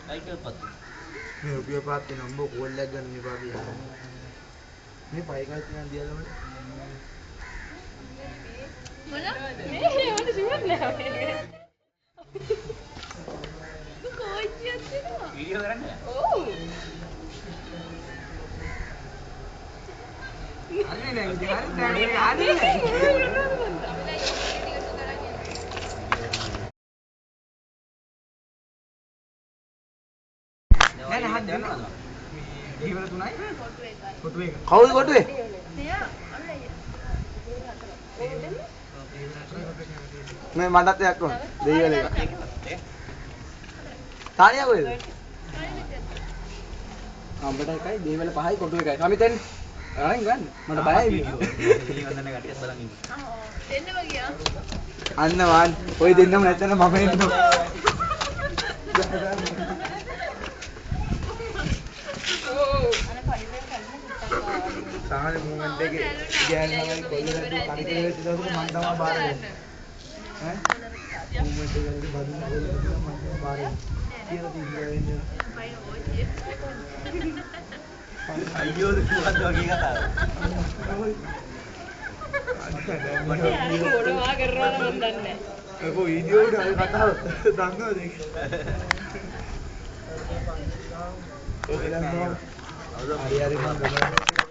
මේ රුපියල් 5ක් තියෙනවා. උඹ කෝල්ලයක් ගන්න මේ පාපිය. මේ පයිකල් තියෙනවා දියලා වල. මොන? මේ මොන සිවුරක් නෑ මේක. කොච්චියක් දෙනවා? වීඩියෝ කරන්නේ? ඔව්. අනේ නෑ ඉතින් හරි දැන් ආන්නේ නෑ. නෑ නෑ හත් දෙන්නවා. ඊවල තුනයි කොටු එක. කවුද කොටුවේ? මෙයා අනේ. මේ මඩත් එකක් ඕන. දෙයිවල එක. තානියා කොහෙද? අම්බට එකයි දෙයිවල පහයි කොටු එකයි. සමිතෙන් අරන් ගන්න. මට බයයි වීඩියෝ. පිළිගන්න කටියක් බලන් ඉන්න. දෙන්නම ගියා. අන්න වාන්. ඔය දෙන්නම නැත්නම් මම එන්නවා. සාහනේ මොමන්ට් එකේ ගෑනමයි කොල්ලෙක්ගේ කණිකේ වෙච්ච දවසට මම තමයි බාර ගන්නේ. ඈ? මොමන්ට් එකේ බදින කොල්ලෙක් මම තමයි බාර ගන්නේ. කියලා තිබ්බා වෙන්නේ. අයියෝ දුක්වත් වගේ කතාවක්. මොනවා කරනවද මන් දන්නේ නැහැ. ඒක වීඩියෝ එකට අය කතාව දන්නවද ඒක? ඔය දැන් හරි හරි මම